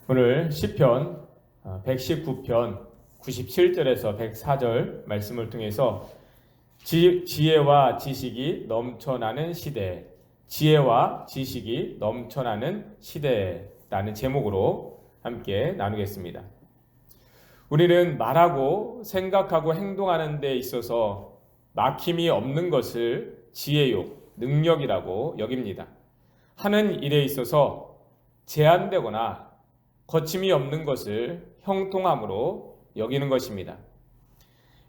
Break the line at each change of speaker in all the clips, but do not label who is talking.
오늘 시편 119편 97절에서 104절 말씀을 통해서 지혜와 지식이 넘쳐나는 시대, 지혜와 지식이 넘쳐나는 시대라는 제목으로 함께 나누겠습니다. 우리는 말하고 생각하고 행동하는 데 있어서 막힘이 없는 것을 지혜요, 능력이라고 여깁니다. 하는 일에 있어서 제한되거나 거침이 없는 것을 형통함으로 여기는 것입니다.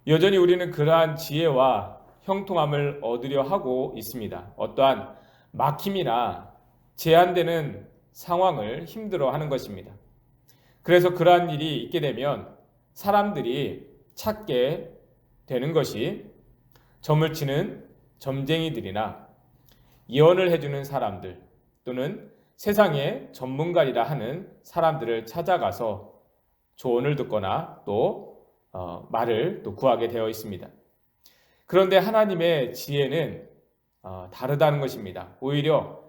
여전히 우리는 그러한 지혜와 형통함을 얻으려 하고 있습니다. 어떠한 막힘이나 제한되는 상황을 힘들어하는 것입니다. 그래서 그러한 일이 있게 되면 사람들이 찾게 되는 것이 점을 치는 점쟁이들이나 예언을 해주는 사람들 또는 세상의 전문가이라 하는 사람들을 찾아가서 조언을 듣거나 또 말을 또 구하게 되어 있습니다. 그런데 하나님의 지혜는 다르다는 것입니다. 오히려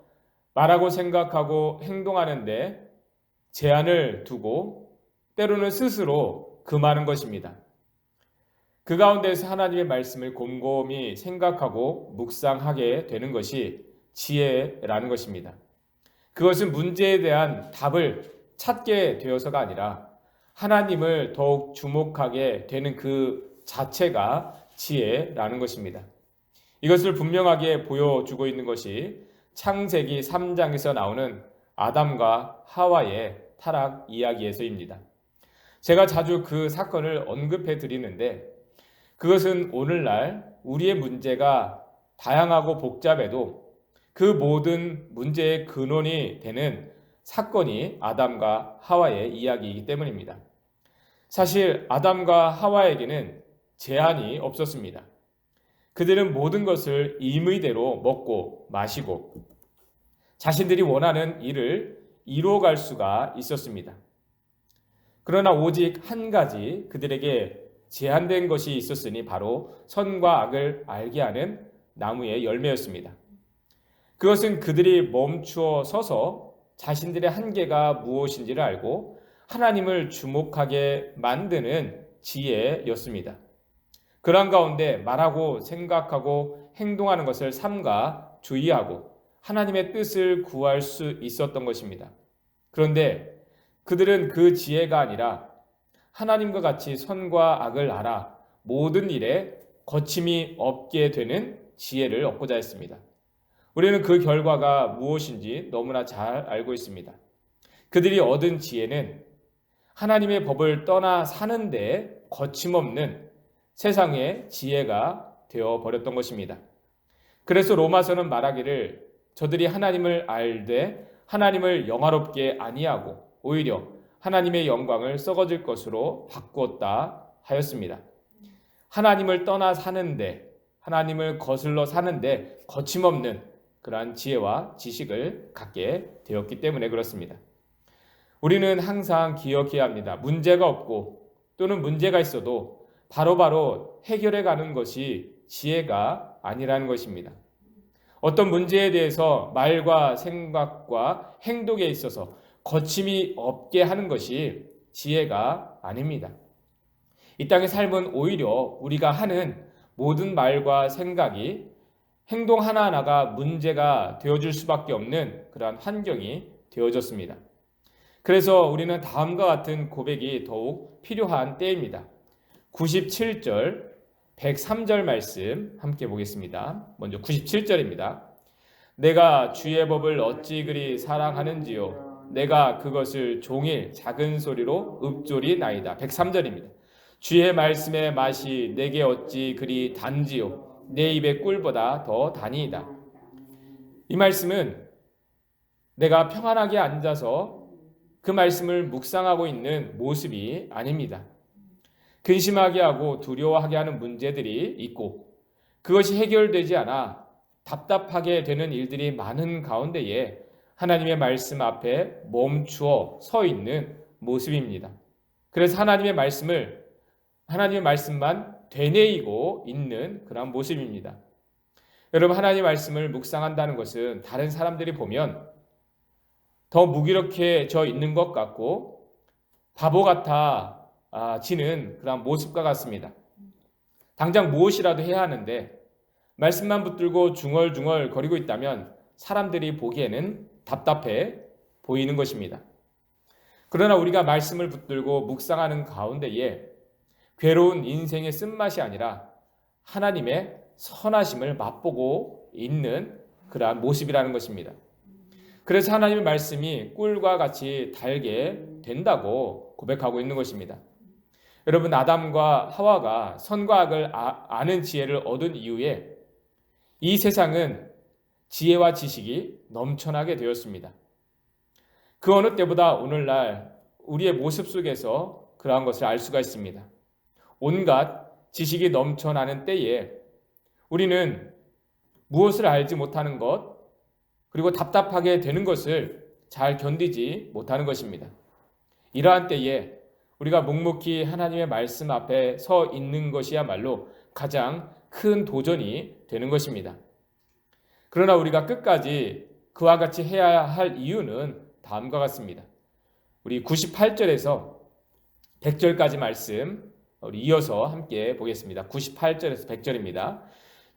말하고 생각하고 행동하는데 제한을 두고 때로는 스스로 금하는 것입니다. 그 가운데서 하나님의 말씀을 곰곰이 생각하고 묵상하게 되는 것이 지혜라는 것입니다. 그것은 문제에 대한 답을 찾게 되어서가 아니라 하나님을 더욱 주목하게 되는 그 자체가 지혜라는 것입니다. 이것을 분명하게 보여주고 있는 것이 창세기 3장에서 나오는 아담과 하와의 타락 이야기에서입니다. 제가 자주 그 사건을 언급해 드리는데 그것은 오늘날 우리의 문제가 다양하고 복잡해도 그 모든 문제의 근원이 되는 사건이 아담과 하와의 이야기이기 때문입니다. 사실 아담과 하와에게는 제한이 없었습니다. 그들은 모든 것을 임의대로 먹고 마시고 자신들이 원하는 일을 이루어갈 수가 있었습니다. 그러나 오직 한 가지 그들에게 제한된 것이 있었으니 바로 선과 악을 알게 하는 나무의 열매였습니다. 그것은 그들이 멈추어 서서 자신들의 한계가 무엇인지를 알고 하나님을 주목하게 만드는 지혜였습니다. 그런 가운데 말하고 생각하고 행동하는 것을 삼가 주의하고 하나님의 뜻을 구할 수 있었던 것입니다. 그런데 그들은 그 지혜가 아니라 하나님과 같이 선과 악을 알아 모든 일에 거침이 없게 되는 지혜를 얻고자 했습니다. 우리는 그 결과가 무엇인지 너무나 잘 알고 있습니다. 그들이 얻은 지혜는 하나님의 법을 떠나 사는데 거침없는 세상의 지혜가 되어버렸던 것입니다. 그래서 로마서는 말하기를 저들이 하나님을 알되 하나님을 영화롭게 아니하고 오히려 하나님의 영광을 썩어질 것으로 바꾸었다 하였습니다. 하나님을 떠나 사는데 하나님을 거슬러 사는데 거침없는 그러한 지혜와 지식을 갖게 되었기 때문에 그렇습니다. 우리는 항상 기억해야 합니다. 문제가 없고 또는 문제가 있어도 바로바로 해결해 가는 것이 지혜가 아니라는 것입니다. 어떤 문제에 대해서 말과 생각과 행동에 있어서 거침이 없게 하는 것이 지혜가 아닙니다. 이 땅의 삶은 오히려 우리가 하는 모든 말과 생각이 행동 하나하나가 문제가 되어줄 수밖에 없는 그러한 환경이 되어졌습니다. 그래서 우리는 다음과 같은 고백이 더욱 필요한 때입니다. 97절, 103절 말씀 함께 보겠습니다. 먼저 97절입니다. 내가 주의 법을 어찌 그리 사랑하는지요. 내가 그것을 종일 작은 소리로 읊조리나이다. 103절입니다. 주의 말씀의 맛이 내게 어찌 그리 단지요. 내 입의 꿀보다 더 단이다. 이 말씀은 내가 평안하게 앉아서 그 말씀을 묵상하고 있는 모습이 아닙니다. 근심하게 하고 두려워하게 하는 문제들이 있고 그것이 해결되지 않아 답답하게 되는 일들이 많은 가운데에 하나님의 말씀 앞에 멈추어 서 있는 모습입니다. 그래서 하나님의 말씀만 되뇌이고 있는 그런 모습입니다. 여러분, 하나님의 말씀을 묵상한다는 것은 다른 사람들이 보면 더 무기력해져 있는 것 같고 바보 같아지는 그런 모습과 같습니다. 당장 무엇이라도 해야 하는데 말씀만 붙들고 중얼중얼 거리고 있다면 사람들이 보기에는 답답해 보이는 것입니다. 그러나 우리가 말씀을 붙들고 묵상하는 가운데에 괴로운 인생의 쓴맛이 아니라 하나님의 선하심을 맛보고 있는 그러한 모습이라는 것입니다. 그래서 하나님의 말씀이 꿀과 같이 달게 된다고 고백하고 있는 것입니다. 여러분, 아담과 하와가 선과 악을 아는 지혜를 얻은 이후에 이 세상은 지혜와 지식이 넘쳐나게 되었습니다. 그 어느 때보다 오늘날 우리의 모습 속에서 그러한 것을 알 수가 있습니다. 온갖 지식이 넘쳐나는 때에 우리는 무엇을 알지 못하는 것, 그리고 답답하게 되는 것을 잘 견디지 못하는 것입니다. 이러한 때에 우리가 묵묵히 하나님의 말씀 앞에 서 있는 것이야말로 가장 큰 도전이 되는 것입니다. 그러나 우리가 끝까지 그와 같이 해야 할 이유는 다음과 같습니다. 우리 98절에서 100절까지 말씀 우리 이어서 함께 보겠습니다. 98절에서 100절입니다.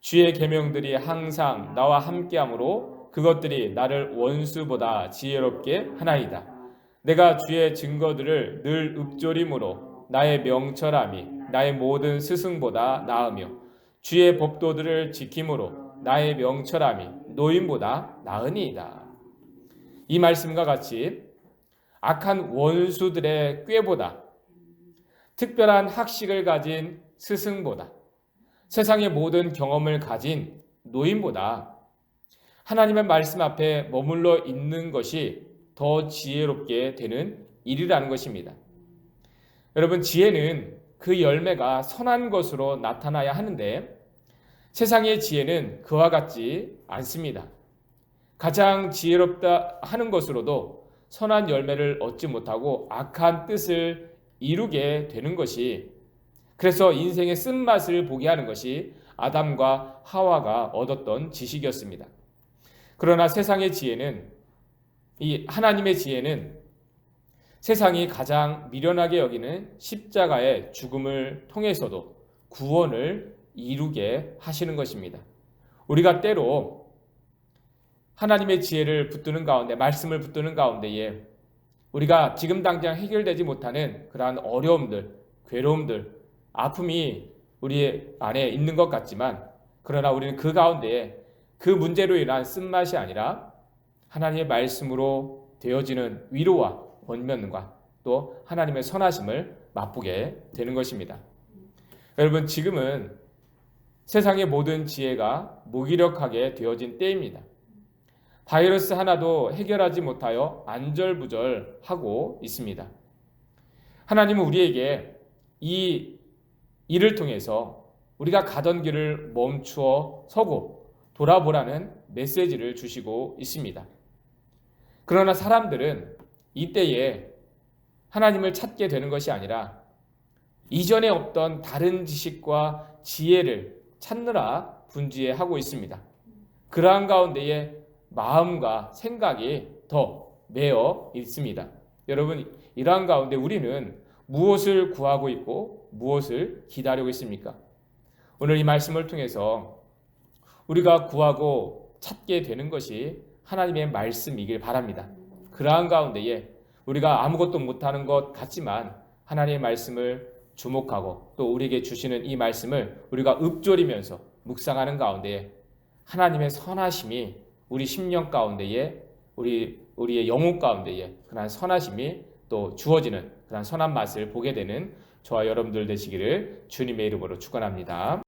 주의 계명들이 항상 나와 함께함으로 그것들이 나를 원수보다 지혜롭게 하나이다. 내가 주의 증거들을 늘 읊조림으로 나의 명철함이 나의 모든 스승보다 나으며 주의 법도들을 지킴으로 나의 명철함이 노인보다 나으니이다. 이 말씀과 같이 악한 원수들의 꾀보다 특별한 학식을 가진 스승보다 세상의 모든 경험을 가진 노인보다 하나님의 말씀 앞에 머물러 있는 것이 더 지혜롭게 되는 일이라는 것입니다. 여러분, 지혜는 그 열매가 선한 것으로 나타나야 하는데 세상의 지혜는 그와 같지 않습니다. 가장 지혜롭다 하는 것으로도 선한 열매를 얻지 못하고 악한 뜻을 이루게 되는 것이, 그래서 인생의 쓴맛을 보게 하는 것이 아담과 하와가 얻었던 지식이었습니다. 그러나 세상의 지혜는, 이 하나님의 지혜는 세상이 가장 미련하게 여기는 십자가의 죽음을 통해서도 구원을 이루게 하시는 것입니다. 우리가 때로 하나님의 지혜를 붙드는 가운데, 말씀을 붙드는 가운데에 우리가 지금 당장 해결되지 못하는 그러한 어려움들, 괴로움들, 아픔이 우리 안에 있는 것 같지만, 그러나 우리는 그 가운데에 그 문제로 인한 쓴맛이 아니라 하나님의 말씀으로 되어지는 위로와 권면과 또 하나님의 선하심을 맛보게 되는 것입니다. 여러분, 지금은 세상의 모든 지혜가 무기력하게 되어진 때입니다. 바이러스 하나도 해결하지 못하여 안절부절하고 있습니다. 하나님은 우리에게 이 일을 통해서 우리가 가던 길을 멈추어 서고 돌아보라는 메시지를 주시고 있습니다. 그러나 사람들은 이때에 하나님을 찾게 되는 것이 아니라 이전에 없던 다른 지식과 지혜를 찾느라 분주해하고 있습니다. 그러한 가운데에 마음과 생각이 더 매여 있습니다. 여러분, 이러한 가운데 우리는 무엇을 구하고 있고 무엇을 기다리고 있습니까? 오늘 이 말씀을 통해서 우리가 구하고 찾게 되는 것이 하나님의 말씀이길 바랍니다. 그러한 가운데에 우리가 아무것도 못하는 것 같지만 하나님의 말씀을 주목하고 또 우리에게 주시는 이 말씀을 우리가 읊조리면서 묵상하는 가운데에 하나님의 선하심이 우리 심령 가운데에 우리의 영혼 가운데에 그러한 선하심이 또 주어지는 그러한 선한 맛을 보게 되는 저와 여러분들 되시기를 주님의 이름으로 축원합니다.